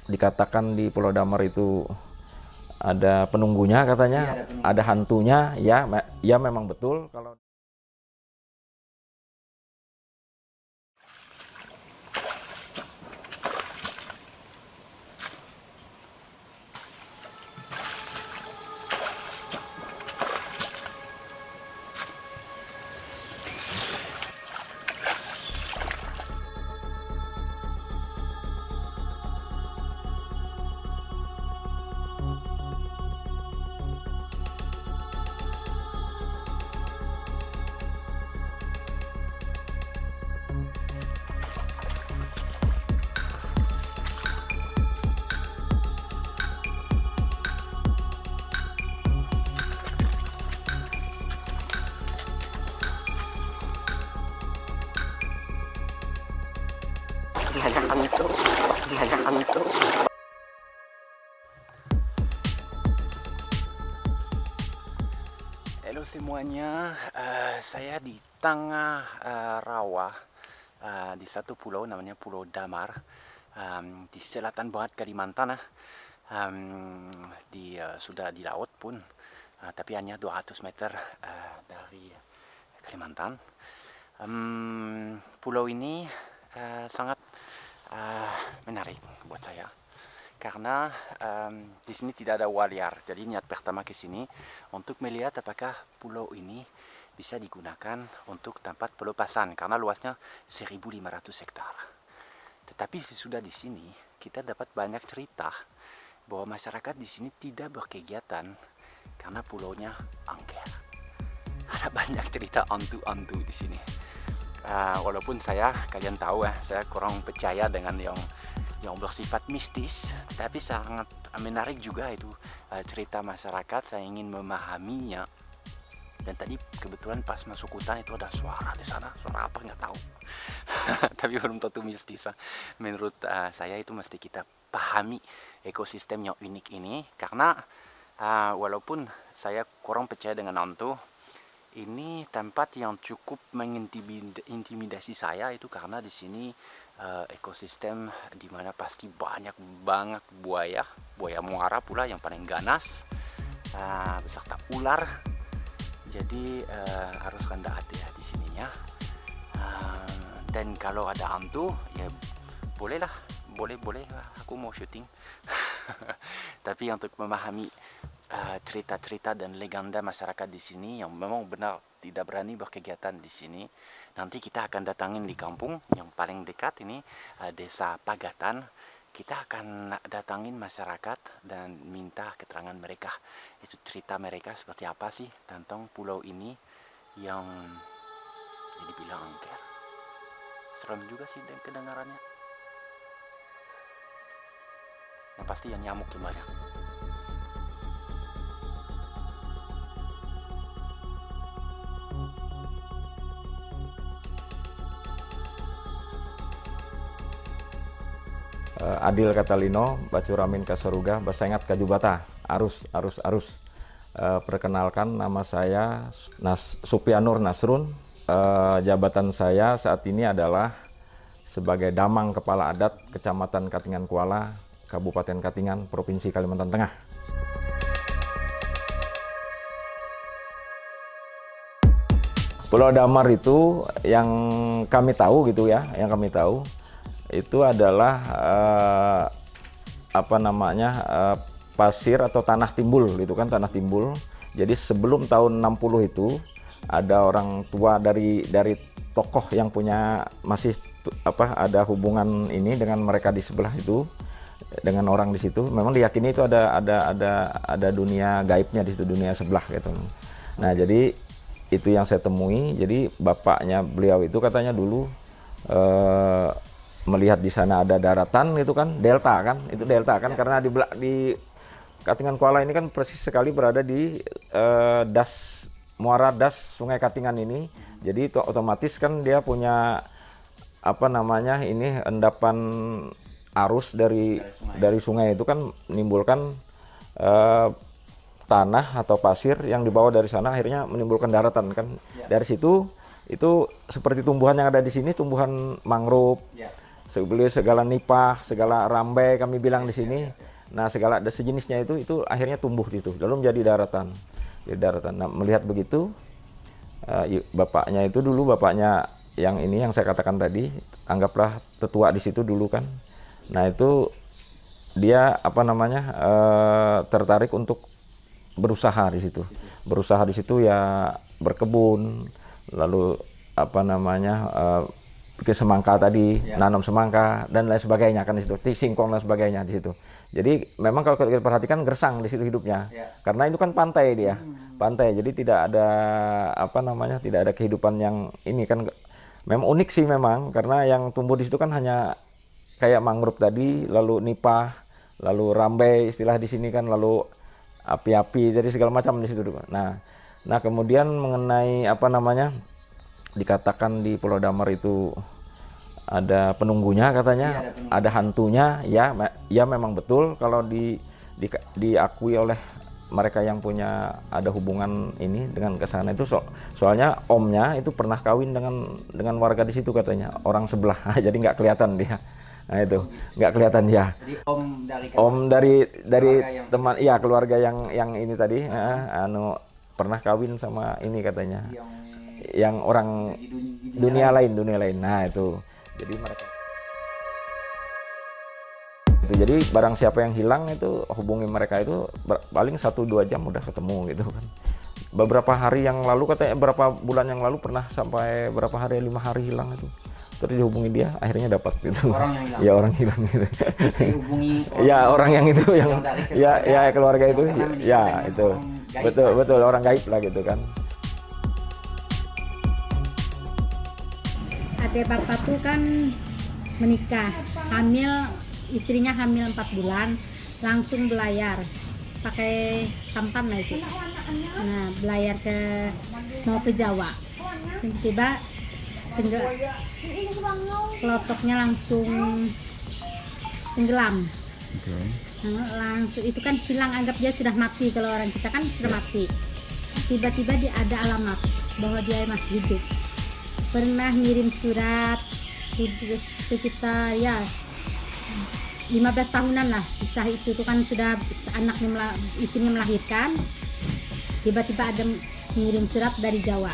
dikatakan di Pulau Damar itu ada penunggunya katanya, Iya, ada penunggu. ada hantunya, ya, ya memang betul kalau. Halo semuanya, saya di tengah rawa di satu pulau namanya Pulau Damar, di selatan barat Kalimantan, sudah di laut pun, tapi hanya 200 meter dari Kalimantan. Pulau ini sangat menarik buat saya karena di sini tidak ada waliar. Jadi niat pertama ke sini untuk melihat apakah pulau ini bisa digunakan untuk tempat pelepasan karena luasnya 1.500 hektar. Tetapi sesudah di sini kita dapat banyak cerita bahwa masyarakat di sini tidak berkegiatan karena pulaunya angker. Ada banyak cerita antu-antu di sini. Walaupun kalian tahu ya, saya kurang percaya dengan yang bersifat mistis, tapi sangat menarik juga itu cerita masyarakat. Saya ingin memahaminya. Dan tadi kebetulan pas masuk hutan itu ada suara di sana, suara apa nggak tahu. Tapi belum tentu mistis. Menurut saya itu mesti kita pahami ekosistem yang unik ini karena walaupun saya kurang percaya dengan hantu, ini tempat yang cukup mengintimidasi saya itu karena di sini ekosistem di mana pasti banyak banget buaya muara pula yang paling ganas, beserta ular. Jadi harus rendah hati ya di sininya. Dan kalau ada hantu ya bolehlah, boleh aku mau syuting. Tapi untuk memahami cerita-cerita dan legenda masyarakat di sini yang memang benar tidak berani berkegiatan di sini, nanti kita akan datangin di kampung yang paling dekat ini, desa Pagatan. Kita akan datangin masyarakat dan minta keterangan mereka, itu cerita mereka seperti apa sih tentang pulau ini yang dibilang angker. Serem juga sih dan kedengarannya. Yang pasti yang nyamuk yang banyak. Adil Katalino, Bacuramin Kasaruga, Basengat Kajubata, arus. Perkenalkan, nama saya Supianur Nasrun. Jabatan saya saat ini adalah sebagai Damang Kepala Adat Kecamatan Katingan Kuala, Kabupaten Katingan, Provinsi Kalimantan Tengah. Pulau Damar itu yang kami tahu gitu ya, itu adalah pasir atau tanah timbul gitu kan, tanah timbul. Jadi sebelum tahun 60 itu ada orang tua dari tokoh yang punya ada hubungan ini dengan mereka di sebelah itu, dengan orang di situ. Memang diyakini itu ada dunia gaibnya di situ, dunia sebelah gitu. Nah, jadi itu yang saya temui. Jadi bapaknya beliau itu katanya dulu melihat di sana ada daratan itu kan, delta kan, itu delta kan, karena di Katingan Kuala ini kan persis sekali berada di muara das Sungai Katingan ini. Jadi itu otomatis kan dia punya endapan arus dari sungai itu kan menimbulkan tanah atau pasir yang dibawa dari sana, akhirnya menimbulkan daratan kan. Dari situ itu seperti tumbuhan yang ada di sini, tumbuhan mangrove, Beliau segala nipah, segala rambai kami bilang di sini. Nah, segala sejenisnya itu akhirnya tumbuh di situ. Lalu menjadi daratan. Jadi daratan. Nah, melihat begitu, bapaknya itu dulu bapaknya yang ini yang saya katakan tadi, anggaplah tetua di situ dulu kan. Nah, itu dia tertarik untuk berusaha di situ. Berusaha di situ ya berkebun, lalu bikin semangka tadi, nanam semangka dan lain sebagainya kan di situ, singkong dan sebagainya di situ. Jadi memang kalau kita perhatikan gersang di situ hidupnya, karena itu kan pantai dia, pantai. Jadi tidak ada tidak ada kehidupan yang ini kan. Memang unik sih memang, karena yang tumbuh di situ kan hanya kayak mangrove tadi, lalu nipah, lalu rambai istilah di sini kan, lalu api-api, jadi segala macam di situ. Nah kemudian mengenai dikatakan di Pulau Damar itu ada penunggunya katanya, ada hantunya, ya memang betul kalau diakui oleh mereka yang punya ada hubungan ini dengan kesana itu, soalnya omnya itu pernah kawin dengan warga di situ katanya, orang sebelah, jadi nggak kelihatan dia. Nah itu nggak kelihatan ya. Jadi om dari teman, iya keluarga yang ini tadi, pernah kawin sama ini katanya. Yang orang dunia lain. Nah itu jadi barang siapa yang hilang itu hubungi mereka, itu paling 1-2 jam udah ketemu gitu kan. Beberapa hari yang lalu katanya, berapa bulan yang lalu pernah sampai berapa hari, 5 hari hilang itu, terus dihubungi dia, akhirnya dapat gitu. Orang yang hilang. Ya orang hilang gitu. Dihubungi ya orang yang itu yang keluarga itu ya itu betul orang gaib lah gitu kan. Adik bapak tuh kan menikah, istrinya hamil 4 bulan, langsung belayar pakai sampan lah itu. Nah, belayar mau ke Jawa. Tiba-tiba kelotoknya langsung tenggelam. Nah, langsung itu kan hilang, anggap dia sudah mati, kalau orang kita kan sudah mati. Tiba-tiba dia ada alamat bahwa dia masih hidup. Pernah ngirim surat sekitar 15 tahunan lah, kisah itu tuh kan sudah istrinya melahirkan, tiba-tiba ada ngirim surat dari Jawa,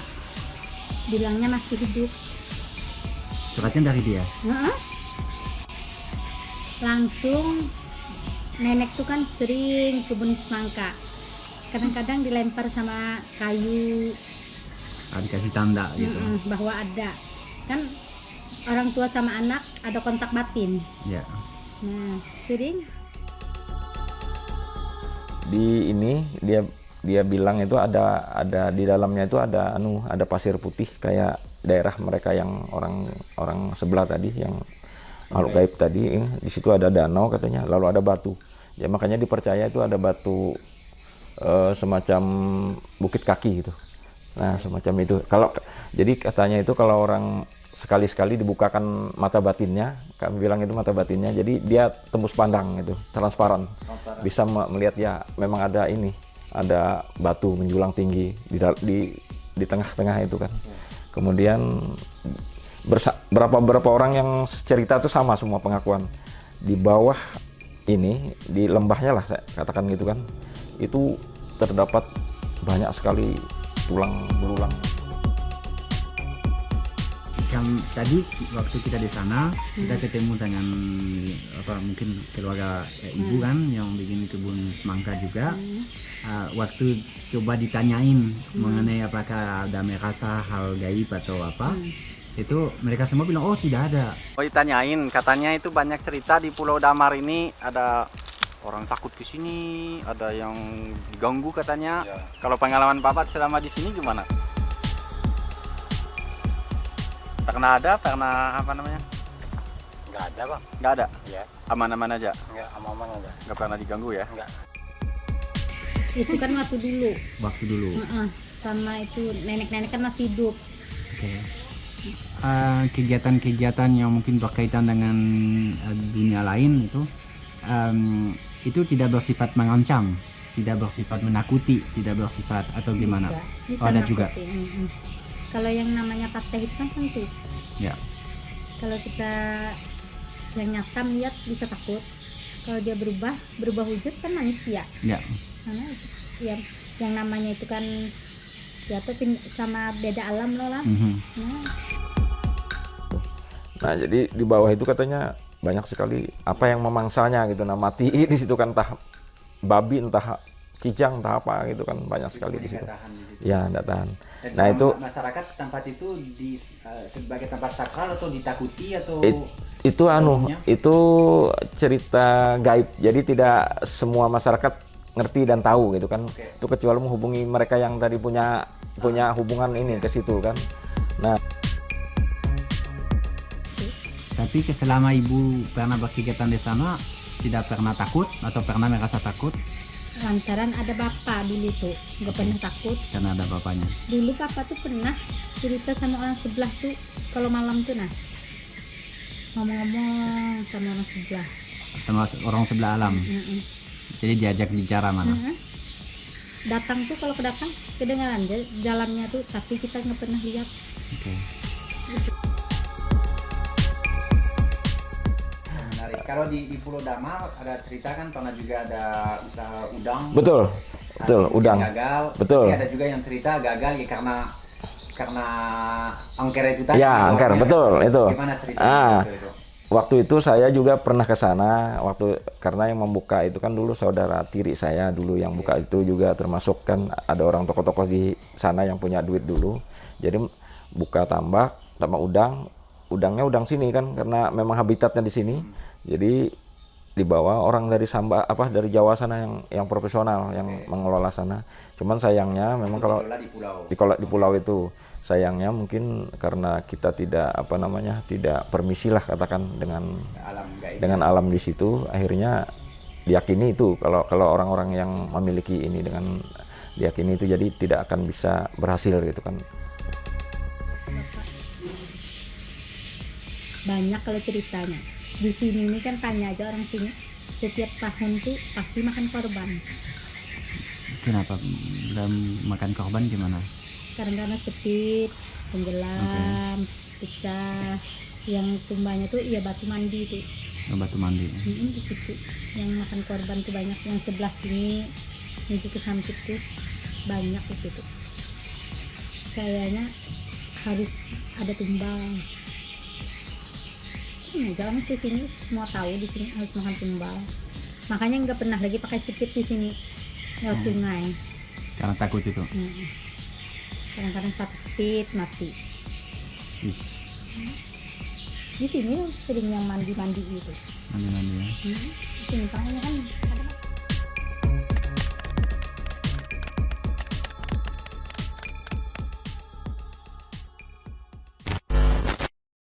bilangnya masih hidup. Suratnya dari dia? Langsung nenek tuh kan sering kebun semangka, kadang-kadang dilempar sama kayu, dikasih tanda gitu bahwa ada kan orang tua sama anak ada kontak batin ya. Nah sering di ini dia bilang itu ada di dalamnya itu ada pasir putih kayak daerah mereka yang orang sebelah tadi yang makhluk gaib tadi. Di situ ada danau katanya, lalu ada batu, ya makanya dipercaya itu ada batu semacam bukit kaki gitu. Nah semacam itu. Jadi katanya itu kalau orang sekali-sekali dibukakan mata batinnya, kami bilang itu mata batinnya, jadi dia tembus pandang itu, transparan. Bisa melihat ya memang ada batu menjulang tinggi di tengah-tengah itu kan. Kemudian berapa orang yang cerita itu sama semua pengakuan. Di bawah ini, di lembahnya lah saya katakan gitu kan, itu terdapat banyak sekali tulang belulang. Yang tadi waktu kita di sana kita ketemu dengan mungkin keluarga ibu kan yang bikin kebun semangka juga. Waktu coba ditanyain mengenai apakah ada merasa hal gaib atau apa, itu mereka semua bilang oh tidak ada. Oh ditanyain, katanya itu banyak cerita di Pulau Damar ini, ada orang takut ke sini, ada yang diganggu katanya. Ya. Kalau pengalaman Bapak selama di sini gimana? Pernah apa namanya? Nggak ada, Bang. Nggak ada? Ya. Aman-aman aja? Nggak, aman-aman aja. Nggak pernah diganggu ya? Nggak. Itu kan waktu dulu. Waktu dulu. Sama itu nenek-nenek kan masih hidup. Oke. Kegiatan-kegiatan yang mungkin berkaitan dengan dunia lain itu tidak bersifat mengancam, tidak bersifat menakuti, tidak bersifat atau gimana? Bisa ada nakuti. juga. Kalau yang namanya partai itu kan tentu. Ya. Kalau kita yang nyata lihat bisa takut. Kalau dia berubah wujud kan manusia. Ya. Karena yang namanya itu kan ya tuh sama beda alam loh lah. Nah, jadi di bawah itu katanya banyak sekali apa yang memangsanya gitu. Nah, mati di situ kan entah babi, entah kijang, entah apa gitu kan, banyak sekali di situ. Ya, enggak tahan. Dan nah, itu masyarakat tempat itu sebagai tempat sakral atau ditakuti atau itu itu cerita gaib. Jadi tidak semua masyarakat ngerti dan tahu gitu kan. Itu kecuali menghubungi mereka yang tadi punya hubungan ini ke situ kan. Nah, tapi selama ibu pernah berkegiatan di sana tidak pernah takut atau pernah merasa takut? Lantaran ada bapak dulu tuh, nggak pernah takut. Karena ada bapaknya. Dulu bapak tuh pernah cerita sama orang sebelah tuh, kalau malam tuh ngomong-ngomong sama orang sebelah. Sama orang sebelah alam. Jadi diajak bicara mana? Datang tuh kalau kedengaran jalannya tuh, tapi kita nggak pernah lihat. Oke. Kalau di Pulau Damal ada cerita kan pernah juga ada usaha udang. betul, udang. Gagal. Betul. Tapi ada juga yang cerita gagal ya karena angker itu tadi. Ya, angker, betul itu. Gimana ceritanya itu? Waktu itu saya juga pernah ke sana karena yang membuka itu kan dulu saudara tiri saya dulu yang buka itu juga, termasuk kan ada orang tokoh-tokoh di sana yang punya duit dulu. Jadi buka tambak udangnya udang sini kan, karena memang habitatnya di sini. Jadi dibawa orang dari dari Jawa sana yang profesional yang mengelola sana. Cuman sayangnya memang kalau di pulau itu sayangnya mungkin karena kita tidak tidak permisi lah katakan dengan alam di situ, akhirnya diyakini itu kalau orang-orang yang memiliki ini dengan diyakini itu, jadi tidak akan bisa berhasil gitu kan. Banyak kalau ceritanya di sini ini kan, tanya aja orang sini, setiap tahun tuh pasti makan korban. Kenapa dalam makan korban gimana? Karena sepit, tenggelam, pecah. Yang tumbanya tuh ya batu mandi tuh. Batu mandi. Di situ yang makan korban tuh banyak. Yang sebelah sini menuju ke Sampit tuh banyak itu tuh. Kayaknya harus ada tumbang. Jangan sih sini semua tahu di sini harus makan tumbal. Makanya nggak pernah lagi pakai sepit di sini lewat sungai. Karena takut itu. Kadang-kadang satu sepit mati. Di sini sering yang mandi-mandi gitu. Mandi-mandi ya. Simpangnya kan